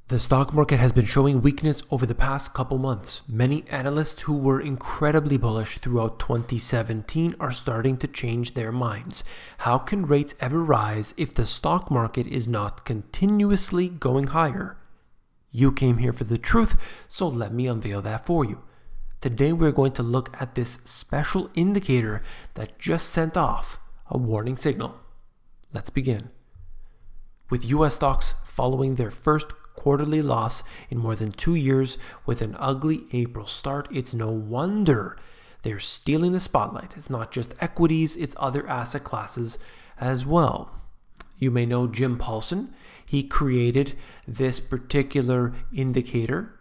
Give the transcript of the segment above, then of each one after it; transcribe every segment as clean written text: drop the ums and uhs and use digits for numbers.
The stock market has been showing weakness over the past couple months. Many analysts who were incredibly bullish throughout 2017 are starting to change their minds. How can rates ever rise if the stock market is not continuously going higher? You came here for the truth, so let me unveil that for you. Today we're going to look at this special indicator that just sent off a warning signal. Let's begin. With US stocks following their first quarterly loss in more than 2 years with an ugly April start, it's no wonder they're stealing the spotlight. It's not just equities, it's other asset classes as well. You may know Jim Paulson. He created this particular indicator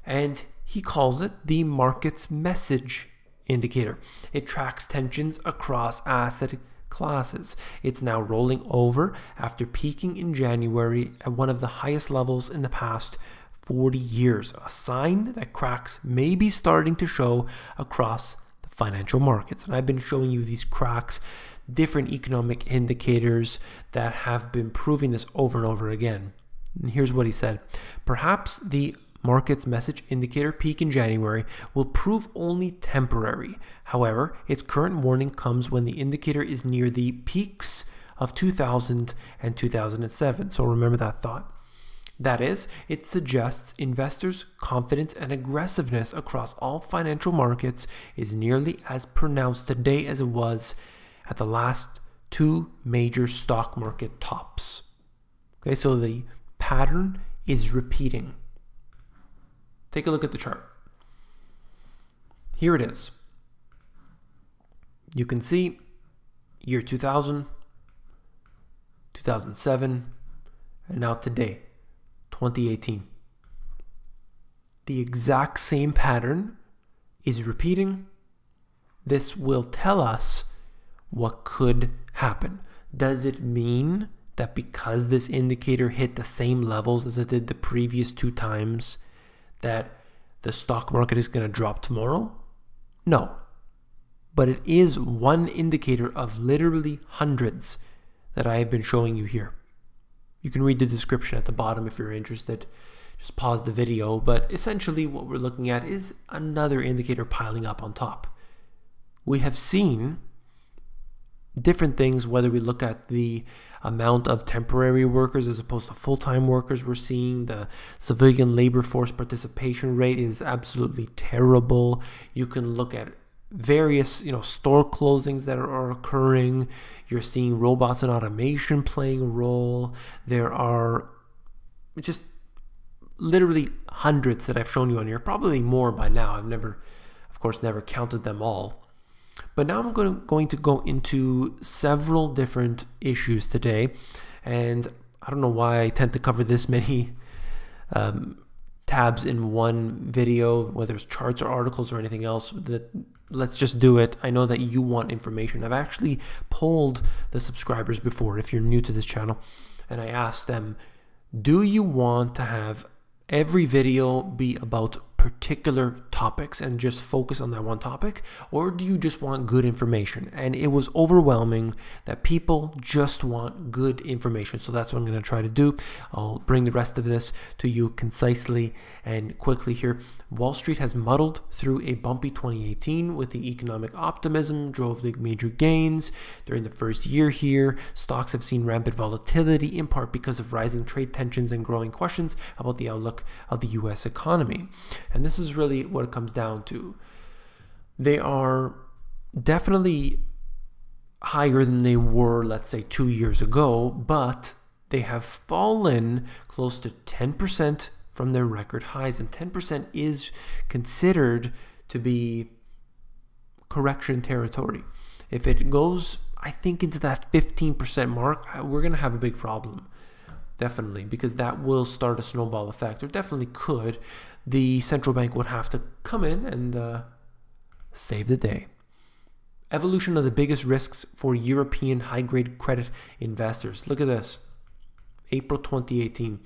and he calls it the market's message indicator. It tracks tensions across asset classes. It's now rolling over after peaking in January at one of the highest levels in the past 40 years, a sign that cracks may be starting to show across the financial markets. And I've been showing you these cracks, different economic indicators that have been proving this over and over again. And here's what he said. Perhaps the market's message indicator peak in January will prove only temporary. However, its current warning comes when the indicator is near the peaks of 2000 and 2007. So remember that thought. That is, it suggests investors' confidence and aggressiveness across all financial markets is nearly as pronounced today as it was at the last two major stock market tops. Okay, so the pattern is repeating. Take a look at the chart. Here it is. You can see year 2000, 2007, and now today, 2018. The exact same pattern is repeating. This will tell us what could happen. Does it mean that because this indicator hit the same levels as it did the previous two times, that the stock market is going to drop tomorrow? No. But it is one indicator of literally hundreds that I have been showing you here. You can read the description at the bottom if you're interested. Just pause the video. But essentially what we're looking at is another indicator piling up on top. We have seen different things, whether we look at the amount of temporary workers as opposed to full-time workers. We're seeing the civilian labor force participation rate is absolutely terrible. You can look at various store closings that are occurring. You're seeing robots and automation playing a role. There are just literally hundreds that I've shown you on here, probably more by now. I've never counted them all. But now I'm going to go into several different issues today, and I don't know why I tend to cover this many tabs in one video, whether it's charts or articles or anything else. Let's just do it. I know that you want information. I've actually polled the subscribers before, if you're new to this channel, and I asked them, do you want to have every video be about particular topics and just focus on that one topic, or do you just want good information? And it was overwhelming that people just want good information. So that's what I'm going to try to do. I'll bring the rest of this to you concisely and quickly here. Wall Street has muddled through a bumpy 2018 with the economic optimism drove the major gains. During the first year here, stocks have seen rampant volatility, in part because of rising trade tensions and growing questions about the outlook of the US economy. And this is really what it comes down to. They are definitely higher than they were, let's say, 2 years ago, but they have fallen close to 10% from their record highs. And 10% is considered to be correction territory. If it goes, I think, into that 15% mark, we're going to have a big problem. Definitely, because that will start a snowball effect, or definitely could. The central bank would have to come in and save the day. Evolution of the biggest risks for European high-grade credit investors. Look at this. April 2018,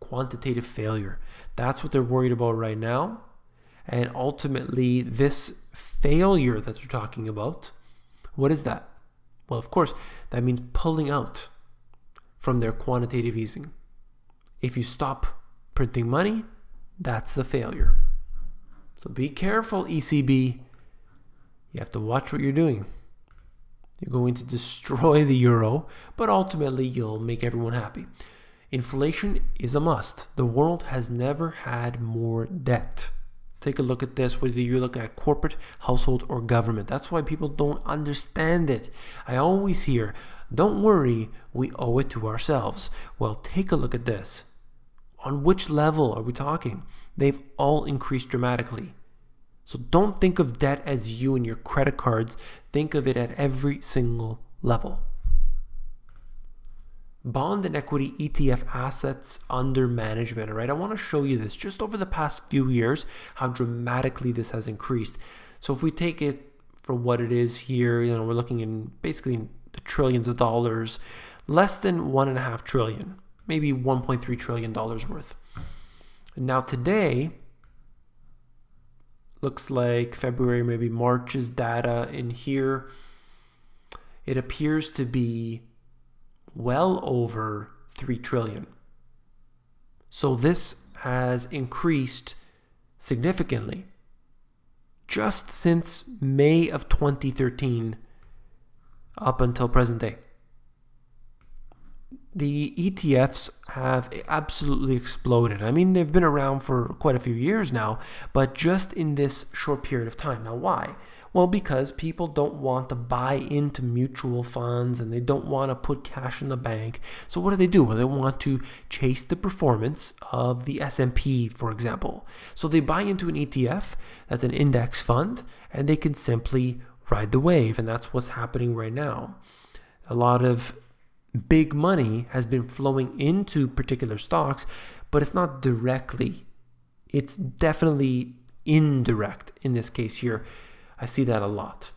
quantitative failure. That's what they're worried about right now. And ultimately, this failure that they're talking about, what is that? Well, of course, that means pulling out from their quantitative easing. If you stop printing money, that's the failure. So be careful, ECB. You have to watch what you're doing. You're going to destroy the euro, but ultimately you'll make everyone happy. Inflation is a must. The world has never had more debt. Take a look at this, whether you look at corporate, household, or government. That's why people don't understand it. I always hear, don't worry, we owe it to ourselves. Well, take a look at this. On which level are we talking? They've all increased dramatically. So don't think of debt as you and your credit cards. Think of it at every single level. Bond and equity ETF assets under management. All right, I want to show you this just over the past few years, how dramatically this has increased. So if we take it for what it is here, you know, we're looking in basically in the trillions of dollars, less than 1.5 trillion, maybe $1.3 trillion worth. And now today, looks like February, maybe March's data in here, it appears to be well over 3 trillion. So this has increased significantly just since May of 2013 up until present day. The ETFs have absolutely exploded. I mean, they've been around for quite a few years now, but just in this short period of time. Now, why? Well, because people don't want to buy into mutual funds and they don't want to put cash in the bank. So what do? Well, they want to chase the performance of the S&P, for example. So they buy into an ETF, that's an index fund, and they can simply ride the wave. And that's what's happening right now. A lot of big money has been flowing into particular stocks, but it's not directly. It's definitely indirect in this case here. I see that a lot.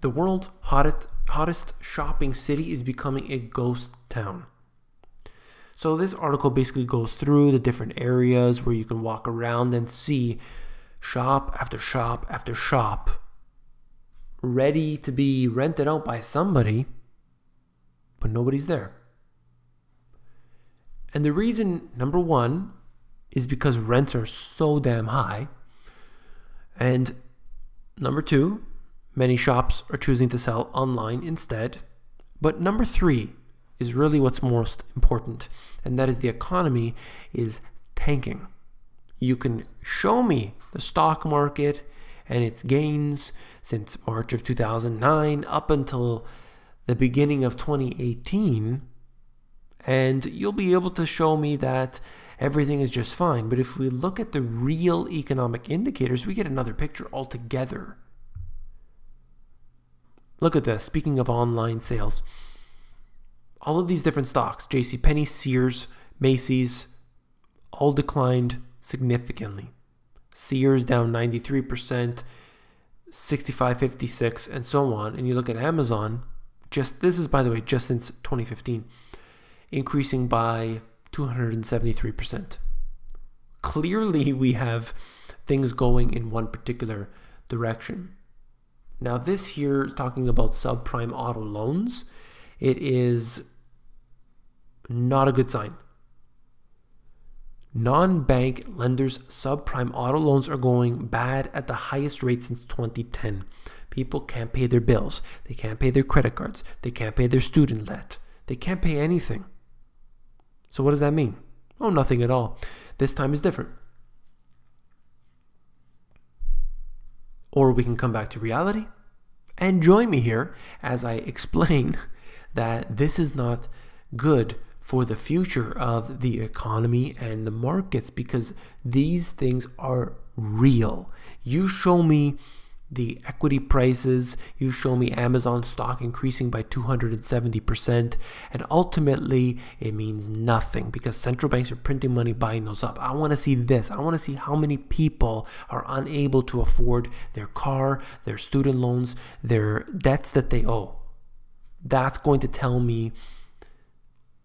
The world's hottest shopping city is becoming a ghost town. So this article basically goes through the different areas where you can walk around and see shop after shop after shop ready to be rented out by somebody, but nobody's there. And the reason, number one, is because rents are so damn high. And number two, many shops are choosing to sell online instead. But number three is really what's most important, and that is the economy is tanking. You can show me the stock market and its gains since March of 2009 up until the beginning of 2018, and you'll be able to show me that everything is just fine. But if we look at the real economic indicators, we get another picture altogether. Look at this. Speaking of online sales, all of these different stocks, JCPenney, Sears, Macy's, all declined significantly. Sears down 93%, 65.56, and so on. And you look at Amazon, this is, by the way, just since 2015, increasing by 273%. Clearly, we have things going in one particular direction. Now, this here, talking about subprime auto loans, it is not a good sign. Non-bank lenders' subprime auto loans are going bad at the highest rate since 2010. People can't pay their bills. They can't pay their credit cards. They can't pay their student debt. They can't pay anything. So what does that mean? Oh, nothing at all. This time is different. Or we can come back to reality and join me here as I explain that this is not good for the future of the economy and the markets, because these things are real. You show me the equity prices, you show me Amazon stock increasing by 270%, and ultimately it means nothing because central banks are printing money buying those up. I want to see this. I want to see how many people are unable to afford their car, their student loans, their debts that they owe. That's going to tell me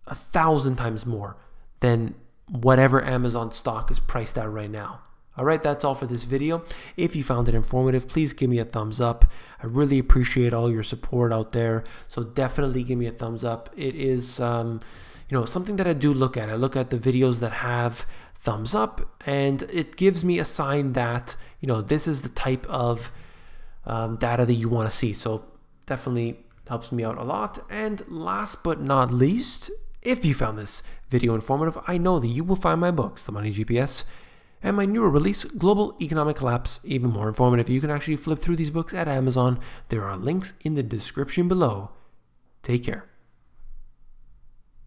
1,000 times more than whatever Amazon stock is priced at right now. All right, that's all for this video. If you found it informative, please give me a thumbs up. I really appreciate all your support out there. So definitely give me a thumbs up. It is, something that I do look at. I look at the videos that have thumbs up, and it gives me a sign that, this is the type of data that you want to see. So definitely helps me out a lot. And last but not least, if you found this video informative, I know that you will find my books, The Money GPS, and my newer release, Global Economic Collapse, even more informative. You can actually flip through these books at Amazon. There are links in the description below. Take care.